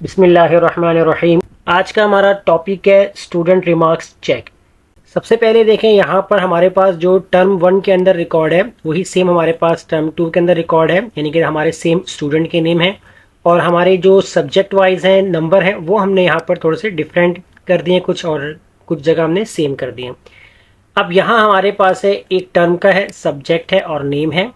बिस्मिल्लाहिर्रहमानिर्रहीम। आज का हमारा टॉपिक है स्टूडेंट रिमार्क्स चेक। सबसे पहले देखें यहाँ पर हमारे पास जो टर्म 1 के अंदर रिकॉर्ड है वही सेम हमारे पास टर्म 2 के अंदर रिकॉर्ड है, यानी कि हमारे सेम स्टूडेंट के नेम है और हमारे जो सब्जेक्ट वाइज हैं नंबर हैं वो हमने यहाँ पर थोड़े से डिफरेंट कर दिए कुछ, और कुछ जगह हमने सेम कर दिए। अब यहाँ हमारे पास है एक टर्म का है, सब्जेक्ट है और नेम है।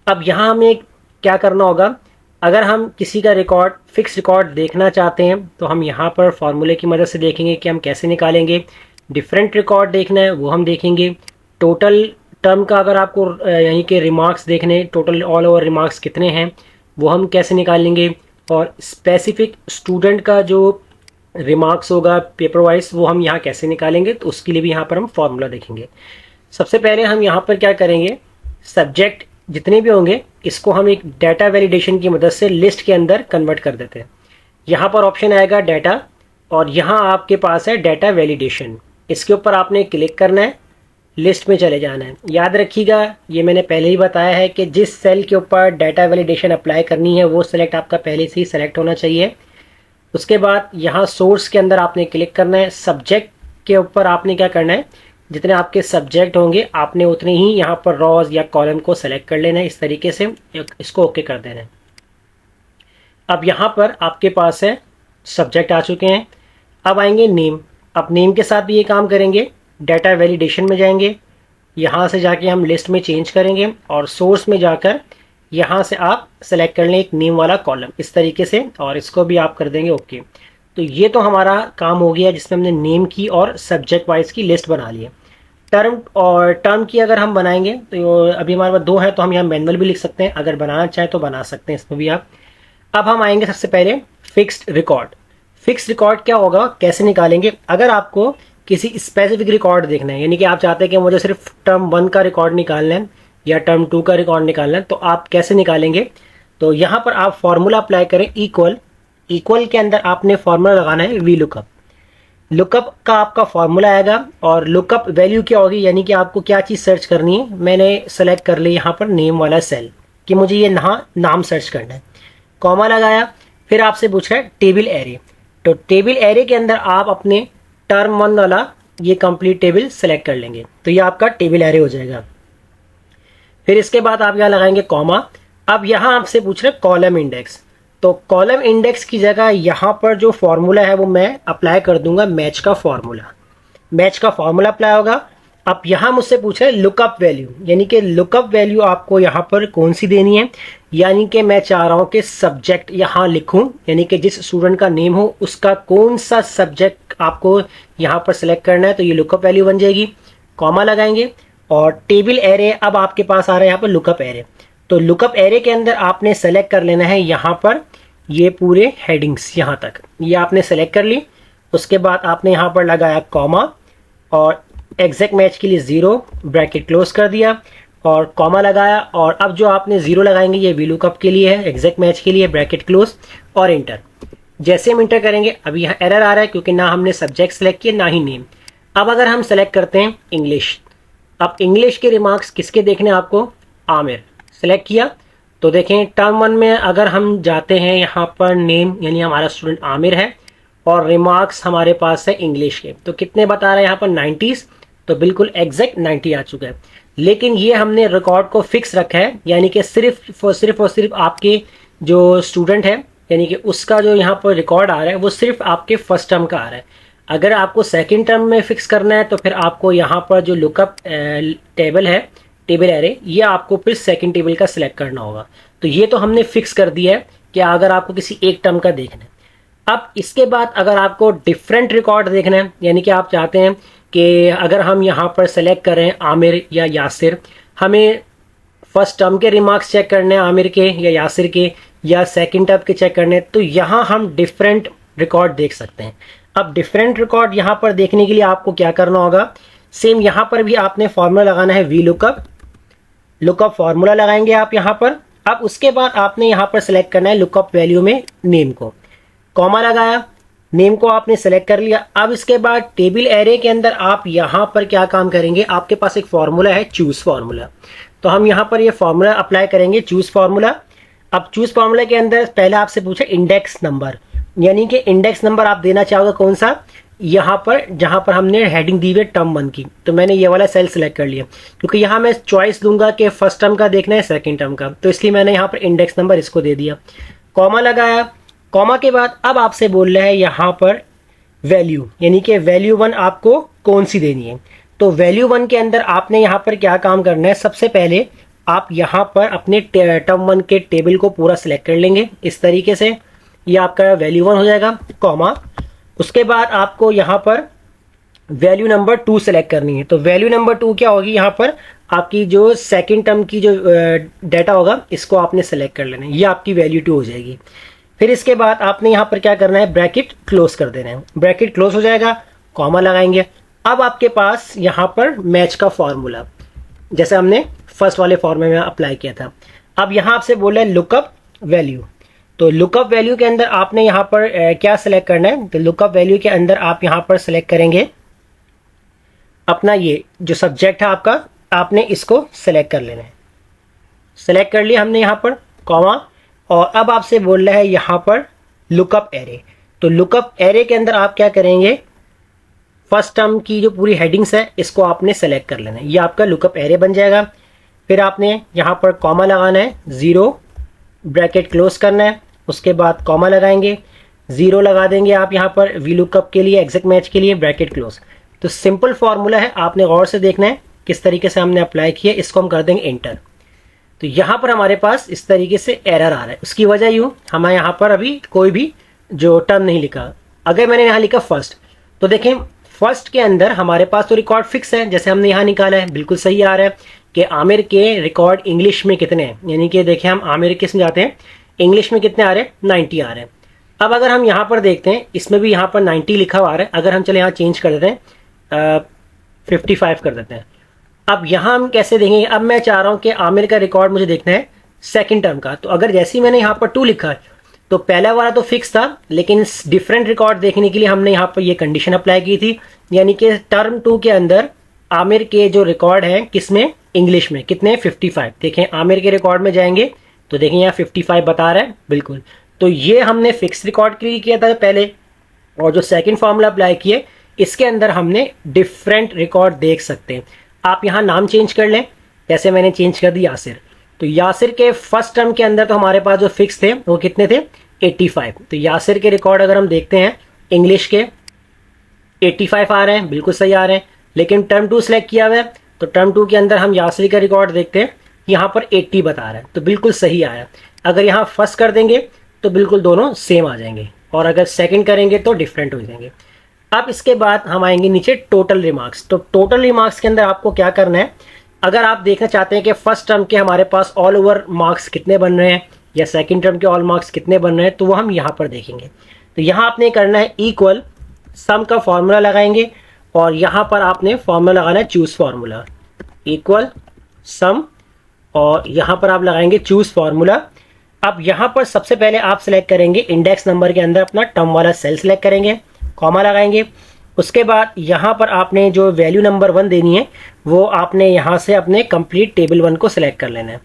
अब यहाँ हमें क्या करना होगा, अगर हम किसी का रिकॉर्ड फिक्स रिकॉर्ड देखना चाहते हैं तो हम यहाँ पर फॉर्मूले की मदद से देखेंगे कि हम कैसे निकालेंगे। डिफरेंट रिकॉर्ड देखना है वो हम देखेंगे। टोटल टर्म का अगर आपको यानी कि रिमार्क्स देखने, टोटल ऑल ओवर रिमार्क्स कितने हैं वो हम कैसे निकालेंगे, और स्पेसिफिक स्टूडेंट का जो रिमार्क्स होगा पेपर वाइज वो हम यहाँ कैसे निकालेंगे, तो उसके लिए भी यहाँ पर हम फॉर्मूला देखेंगे। सबसे पहले हम यहाँ पर क्या करेंगे, सब्जेक्ट जितने भी होंगे इसको हम एक डाटा वैलिडेशन की मदद से लिस्ट के अंदर कन्वर्ट कर देते हैं। यहाँ पर ऑप्शन आएगा डाटा और यहाँ आपके पास है डाटा वैलिडेशन। इसके ऊपर आपने क्लिक करना है, लिस्ट में चले जाना है। याद रखिएगा ये मैंने पहले ही बताया है कि जिस सेल के ऊपर डाटा वैलिडेशन अप्लाई करनी है वो सेलेक्ट आपका पहले से ही सेलेक्ट होना चाहिए। उसके बाद यहाँ सोर्स के अंदर आपने क्लिक करना है। सब्जेक्ट के ऊपर आपने क्या करना है, जितने आपके सब्जेक्ट होंगे आपने उतने ही यहाँ पर रॉज या कॉलम को सेलेक्ट कर लेना है। इस तरीके से इसको ओके कर देना है। अब यहाँ पर आपके पास है सब्जेक्ट आ चुके हैं। अब आएंगे नेम। अब नेम के साथ भी ये काम करेंगे, डाटा वैलिडेशन में जाएंगे, यहाँ से जाके हम लिस्ट में चेंज करेंगे और सोर्स में जाकर यहाँ से आप सेलेक्ट कर लें एक नेम वाला कॉलम इस तरीके से, और इसको भी आप कर देंगे ओके। तो ये तो हमारा काम हो गया जिसमें हमने नेम की और सब्जेक्ट वाइज की लिस्ट बना ली है। टर्म की अगर हम बनाएंगे तो अभी हमारे पास 2 है तो हम यहाँ मैनुअल भी लिख सकते हैं, अगर बनाना चाहें तो बना सकते हैं इसमें भी आप। अब हम आएंगे सबसे पहले फिक्स्ड रिकॉर्ड। फिक्स्ड रिकॉर्ड क्या होगा, कैसे निकालेंगे। अगर आपको किसी स्पेसिफिक रिकॉर्ड देखना है, यानी कि आप चाहते हैं कि मुझे सिर्फ टर्म 1 का रिकॉर्ड निकालना है या टर्म 2 का रिकॉर्ड निकालना है, तो आप कैसे निकालेंगे। तो यहाँ पर आप फॉर्मूला अप्लाई करें, इक्वल के अंदर आपने फॉर्मूला लगाना है वी लुकअप। लुकअप का आपका फॉर्मूला आएगा और लुकअप वैल्यू क्या होगी, यानी कि आपको क्या चीज़ सर्च करनी है। मैंने सेलेक्ट कर ली यहाँ पर नेम वाला सेल कि मुझे ये नाम सर्च करना है। कॉमा लगाया, फिर आपसे पूछ रहा है टेबल एरे। तो टेबल एरे के अंदर आप अपने टर्म 1 वाला ये कंप्लीट टेबल सेलेक्ट कर लेंगे, तो ये आपका टेबल एरे हो जाएगा। फिर इसके बाद आप यहाँ लगाएंगे कॉमा। अब यहाँ आपसे पूछ रहे कॉलम इंडेक्स, तो कॉलम इंडेक्स की जगह यहाँ पर जो फॉर्मूला है वो मैं अप्लाई कर दूंगा मैच का फॉर्मूला अप्लाई होगा। अब यहाँ मुझसे पूछ रहे लुकअप वैल्यू, यानी कि लुकअप वैल्यू आपको यहाँ पर कौन सी देनी है। यानी कि मैं चाह रहा हूँ कि सब्जेक्ट यहाँ लिखूँ, यानी कि जिस स्टूडेंट का नेम हो उसका कौन सा सब्जेक्ट आपको यहाँ पर सिलेक्ट करना है, तो ये लुकअप वैल्यू बन जाएगी। कॉमा लगाएंगे और टेबल एरे अब आपके पास आ रहा है यहाँ पर लुकअप एरे। तो लुकअप एरे के अंदर आपने सेलेक्ट कर लेना है यहाँ पर ये पूरे हेडिंग्स यहाँ तक, ये आपने सेलेक्ट कर ली। उसके बाद आपने यहाँ पर लगाया कॉमा और एग्जैक्ट मैच के लिए 0 ब्रैकेट क्लोज कर दिया और कॉमा लगाया, और अब जो आपने 0 लगाएंगे ये वी लुकअप के लिए है, एग्जैक्ट मैच के लिए ब्रैकेट क्लोज और इंटर। जैसे हम इंटर करेंगे अभी यहाँ एरर आ रहा है क्योंकि ना हमने सब्जेक्ट सेलेक्ट किया ना ही नेम। अब अगर हम सेलेक्ट करते हैं इंग्लिश, अब इंग्लिश के रिमार्क्स किसके देखने आपको, आमिर सेलेक्ट किया। तो देखें टर्म 1 में अगर हम जाते हैं यहाँ पर नेम यानी हमारा स्टूडेंट आमिर है और रिमार्क्स हमारे पास है इंग्लिश के, तो कितने बता रहे हैं यहाँ पर 90, तो बिल्कुल एग्जैक्ट 90 आ चुका है। लेकिन ये हमने रिकॉर्ड को फिक्स रखा है, यानी कि सिर्फ और सिर्फ आपके जो स्टूडेंट है यानी कि उसका जो यहाँ पर रिकॉर्ड आ रहा है वो सिर्फ आपके फर्स्ट टर्म का आ रहा है। अगर आपको सेकेंड टर्म में फिक्स करना है तो फिर आपको यहाँ पर जो लुकअप टेबल है, टेबल एरे, ये आपको फिर सेकंड टेबल का सिलेक्ट करना होगा। तो ये तो हमने फिक्स कर दिया है कि अगर आपको किसी एक टर्म का देखना है। अब इसके बाद अगर आपको डिफरेंट रिकॉर्ड देखना है, यानी कि आप चाहते हैं कि अगर हम यहाँ पर सेलेक्ट करें आमिर या यासिर, हमें फर्स्ट टर्म के रिमार्क्स चेक करने हैं आमिर के या यासिर के, या सेकंड टर्म के चेक करने, तो यहाँ हम डिफरेंट रिकॉर्ड देख सकते हैं। अब डिफरेंट रिकॉर्ड यहाँ पर देखने के लिए आपको क्या करना होगा, सेम यहाँ पर भी आपने फॉर्मूला लगाना है वी लुकअप फॉर्मूला लगाएंगे आप यहाँ पर। अब उसके बाद आपने यहाँ पर सेलेक्ट करना है लुकअप वैल्यू में नेम को, कॉमा लगाया, नेम को आपने सेलेक्ट कर लिया। अब इसके बाद टेबल एरे के अंदर आप यहाँ पर क्या काम करेंगे, आपके पास एक फॉर्मूला है चूज फॉर्मूला, तो हम यहाँ पर ये फॉर्मूला अप्लाई करेंगे चूज फॉर्मूला। अब चूज फॉर्मूला के अंदर पहले आपसे पूछे इंडेक्स नंबर, यानी कि इंडेक्स नंबर आप देना चाहोगे कौन सा, यहाँ पर जहाँ पर हमने हेडिंग दी हुई है टर्म 1 की, तो मैंने ये वाला सेल सेलेक्ट कर लिया, क्योंकि यहाँ मैं चॉइस दूंगा कि फर्स्ट टर्म का देखना है सेकंड टर्म का, तो इसलिए मैंने यहाँ पर इंडेक्स नंबर इसको दे दिया, कॉमा लगाया। कॉमा के बाद अब आपसे बोल रहा है यहाँ पर वैल्यू, यानी कि वैल्यू 1 आपको कौन सी देनी है। तो वैल्यू 1 के अंदर आपने यहाँ पर क्या काम करना है, सबसे पहले आप यहाँ पर अपने टर्म 1 के टेबल को पूरा सिलेक्ट कर लेंगे इस तरीके से, ये आपका वैल्यू 1 हो जाएगा, कॉमा। उसके बाद आपको यहाँ पर वैल्यू नंबर 2 सेलेक्ट करनी है। तो वैल्यू नंबर 2 क्या होगी, यहाँ पर आपकी जो सेकंड टर्म की जो डाटा होगा इसको आपने सेलेक्ट कर लेना है, ये आपकी वैल्यू 2 हो जाएगी। फिर इसके बाद आपने यहाँ पर क्या करना है, ब्रैकेट क्लोज कर देना है, ब्रैकेट क्लोज हो जाएगा, कॉमा लगाएंगे। अब आपके पास यहाँ पर मैच का फॉर्मूला जैसे हमने फर्स्ट वाले फॉर्मूले में अप्लाई किया था, अब यहाँ आपसे बोला है लुकअप वैल्यू। तो लुकअप वैल्यू के अंदर आपने यहाँ पर क्या सिलेक्ट करना है, तो लुकअप वैल्यू के अंदर आप यहाँ पर सिलेक्ट करेंगे अपना ये जो सब्जेक्ट है आपका, आपने इसको सिलेक्ट कर लेना है। सिलेक्ट कर लिया हमने यहाँ पर, कॉमा। और अब आपसे बोल रहा है यहाँ पर लुकअप एरे। तो लुकअप एरे के अंदर आप क्या करेंगे, फर्स्ट टर्म की जो पूरी हेडिंग्स है इसको आपने सेलेक्ट कर लेना है, ये आपका लुकअप एरे बन जाएगा। फिर आपने यहाँ पर कॉमा लगाना है, 0 ब्रैकेट क्लोज करना है, उसके बाद कॉमा लगाएंगे, 0 लगा देंगे आप यहाँ पर वी लुकअप के लिए, एग्जैक्ट मैच के लिए, ब्रैकेट क्लोज। तो सिंपल फॉर्मूला है, आपने गौर से देखना है किस तरीके से हमने अप्लाई किया। इसको हम कर देंगे एंटर। तो यहाँ पर हमारे पास इस तरीके से एरर आ रहा है, उसकी वजह यूँ हमारे यहाँ पर अभी कोई भी जो टर्म नहीं लिखा। अगर मैंने यहाँ लिखा फर्स्ट, तो देखें फर्स्ट के अंदर हमारे पास तो रिकॉर्ड फिक्स है, जैसे हमने यहाँ निकाला है बिल्कुल सही आ रहा है कि आमिर के रिकॉर्ड इंग्लिश में कितने हैं, यानी कि देखें हम आमिर किस में जाते हैं, इंग्लिश में कितने आ रहे हैं, 90 आ रहे हैं। अब अगर हम यहाँ पर देखते हैं, इसमें भी यहाँ पर 90 लिखा हुआ आ रहा है, अगर हम चले यहाँ चेंज कर देते हैं 55 कर देते हैं। अब यहाँ हम कैसे देखेंगे, अब मैं चाह रहा हूँ कि आमिर का रिकॉर्ड मुझे देखना है सेकंड टर्म का। तो अगर जैसे ही मैंने यहाँ पर 2 लिखा है, तो पहला वाला तो फिक्स था, लेकिन डिफरेंट रिकॉर्ड देखने के लिए हमने यहाँ पर ये कंडीशन अप्लाई की थी, यानी कि टर्म 2 के अंदर आमिर के जो रिकॉर्ड है किसमें, इंग्लिश में, कितने 55। देखें आमिर के रिकॉर्ड में जाएंगे तो देखें यहाँ 55 बता रहा है बिल्कुल। तो ये हमने फिक्स रिकॉर्ड के लिए किया था पहले, और जो सेकंड फॉर्मूला अप्लाई किए इसके अंदर हमने डिफरेंट रिकॉर्ड देख सकते हैं। आप यहाँ नाम चेंज कर लें, जैसे मैंने चेंज कर दी यासिर। तो यासिर के फर्स्ट टर्म के अंदर तो हमारे पास जो फिक्स थे वो कितने थे, 85। तो यासिर के रिकॉर्ड अगर हम देखते हैं इंग्लिश के 85 आ रहे हैं, बिल्कुल सही आ रहे हैं। लेकिन टर्म 2 सेलेक्ट किया हुआ है, तो टर्म 2 के अंदर हम यासिर का रिकॉर्ड देखते हैं, यहाँ पर 80 बता रहा है, तो बिल्कुल सही आया। अगर यहाँ फर्स्ट कर देंगे तो बिल्कुल दोनों सेम आ जाएंगे, और अगर सेकंड करेंगे तो डिफरेंट हो जाएंगे। अब इसके बाद हम आएंगे नीचे टोटल रिमार्क्स। तो टोटल रिमार्क्स के अंदर आपको क्या करना है, अगर आप देखना चाहते हैं कि फर्स्ट टर्म के हमारे पास ऑल ओवर मार्क्स कितने बन रहे हैं या सेकंड टर्म के ऑल मार्क्स कितने बन रहे हैं, तो वो हम यहाँ पर देखेंगे। तो यहाँ आपने करना है इक्वल सम का फॉर्मूला लगाएंगे, और यहाँ पर आपने फॉर्मूला लगाना है चूज फॉर्मूला, इक्वल सम, और यहाँ पर आप लगाएंगे चूज फॉर्मूला। अब यहाँ पर सबसे पहले आप सिलेक्ट करेंगे इंडेक्स नंबर के अंदर अपना टर्म वाला सेल सिलेक्ट करेंगे, कॉमा लगाएंगे। उसके बाद यहाँ पर आपने जो वैल्यू नंबर 1 देनी है वो आपने यहाँ से अपने कंप्लीट टेबल 1 को सिलेक्ट कर लेना है।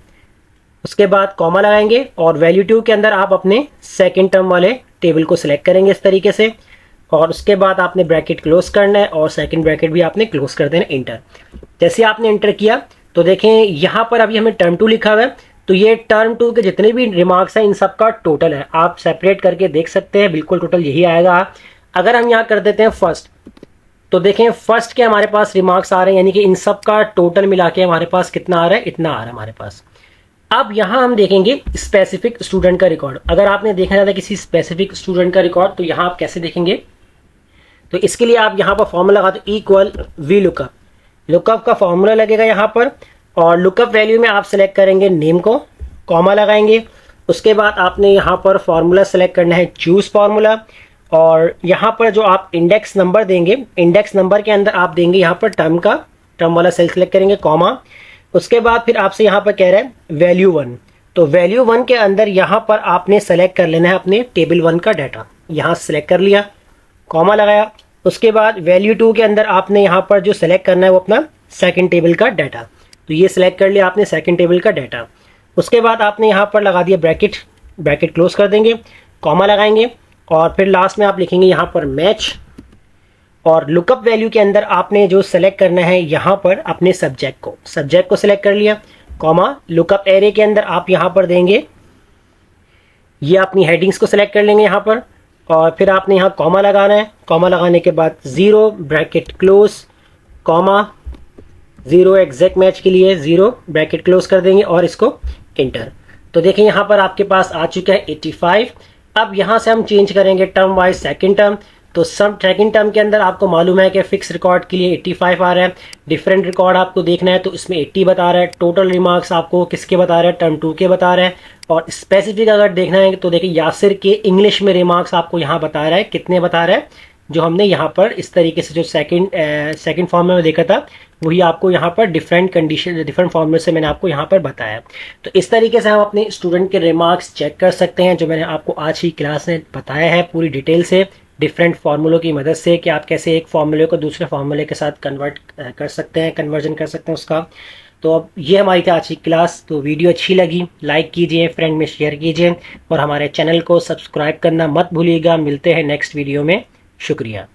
उसके बाद कॉमा लगाएंगे, और वैल्यू 2 के अंदर आप अपने सेकंड टर्म वाले टेबल को सिलेक्ट करेंगे इस तरीके से, और उसके बाद आपने ब्रैकेट क्लोज करना है, और सेकंड ब्रैकेट भी आपने क्लोज कर देना, इंटर। जैसे आपने इंटर किया तो देखें यहाँ पर अभी हमें टर्म 2 लिखा हुआ है, तो ये टर्म 2 के जितने भी रिमार्क्स हैं इन सब का टोटल है, आप सेपरेट करके देख सकते हैं, बिल्कुल टोटल यही आएगा। अगर हम यहाँ कर देते हैं फर्स्ट, तो देखें फर्स्ट के हमारे पास रिमार्क्स आ रहे हैं, यानी कि इन सब का टोटल मिला के हमारे पास कितना आ रहा है, इतना आ रहा है हमारे पास। अब यहाँ हम देखेंगे स्पेसिफिक स्टूडेंट का रिकॉर्ड। अगर आपने देखना चाहता है किसी स्पेसिफिक स्टूडेंट का रिकॉर्ड, तो यहाँ आप कैसे देखेंगे, तो इसके लिए आप यहाँ पर फॉर्मूला लगाते इक्वल वी लुकअप, लुकअप का फॉर्मूला लगेगा यहाँ पर, और लुकअप वैल्यू में आप सेलेक्ट करेंगे नेम को, कॉमा लगाएंगे। उसके बाद आपने यहाँ पर फॉर्मूला सेलेक्ट करना है चूज फॉर्मूला, और यहाँ पर जो आप इंडेक्स नंबर देंगे, इंडेक्स नंबर के अंदर आप देंगे यहाँ पर टर्म का, टर्म वाला सेल सेलेक्ट करेंगे, कॉमा। उसके बाद फिर आपसे यहाँ पर कह रहा है वैल्यू 1, तो वैल्यू 1 के अंदर यहाँ पर आपने सेलेक्ट कर लेना है अपने टेबल 1 का डाटा, यहाँ सेलेक्ट कर लिया, कॉमा लगाया। उसके बाद वैल्यू 2 के अंदर आपने यहाँ पर जो सेलेक्ट करना है वो अपना सेकंड टेबल का डाटा, तो ये सिलेक्ट कर लिया आपने सेकंड टेबल का डाटा। उसके बाद आपने यहाँ पर लगा दिया ब्रैकेट, ब्रैकेट क्लोज कर देंगे, कॉमा लगाएंगे, और फिर लास्ट में आप लिखेंगे यहाँ पर मैच, और लुकअप वैल्यू के अंदर आपने जो सेलेक्ट करना है यहाँ पर अपने सब्जेक्ट को सेलेक्ट कर लिया, कॉमा लुकअप एरे के अंदर आप यहाँ पर देंगे, ये अपनी हेडिंग्स को सेलेक्ट कर लेंगे यहाँ पर, और फिर आपने यहाँ कॉमा लगाना है, कॉमा लगाने के बाद 0 bracket close, comma 0 exact match के लिए 0 ब्रैकेट क्लोज कर देंगे और इसको इंटर। तो देखिए यहाँ पर आपके पास आ चुका है 85। अब यहाँ से हम चेंज करेंगे टर्म वाइज सेकंड टर्म। तो सब सेकंड टर्म के अंदर आपको मालूम है कि फिक्स रिकॉर्ड के लिए 85 आ रहा है, डिफरेंट रिकॉर्ड आपको देखना है तो इसमें 80 बता रहा है, टोटल रिमार्क्स आपको किसके बता रहा है, टर्म 2 के बता रहा है, और स्पेसिफिक अगर देखना है तो देखिए यासिर के इंग्लिश में रिमार्क्स आपको यहाँ बता रहा है, कितने बता रहा है, जो हमने यहाँ पर इस तरीके से जो सेकंड फॉर्मूला में देखा था वही आपको यहाँ पर डिफरेंट कंडीशन डिफरेंट फॉर्मूले से मैंने आपको यहाँ पर बताया। तो इस तरीके से हम अपने स्टूडेंट के रिमार्क्स चेक कर सकते हैं, जो मैंने आपको आज की क्लास में बताया है पूरी डिटेल से, डिफरेंट फार्मूलों की मदद से कि आप कैसे एक फार्मूले को दूसरे फार्मूले के साथ कन्वर्ट कर सकते हैं, कन्वर्जन कर सकते हैं उसका। तो अब ये हमारी थी आज की क्लास। तो वीडियो अच्छी लगी लाइक कीजिए, फ्रेंड में शेयर कीजिए और हमारे चैनल को सब्सक्राइब करना मत भूलिएगा। मिलते हैं नेक्स्ट वीडियो में। शुक्रिया।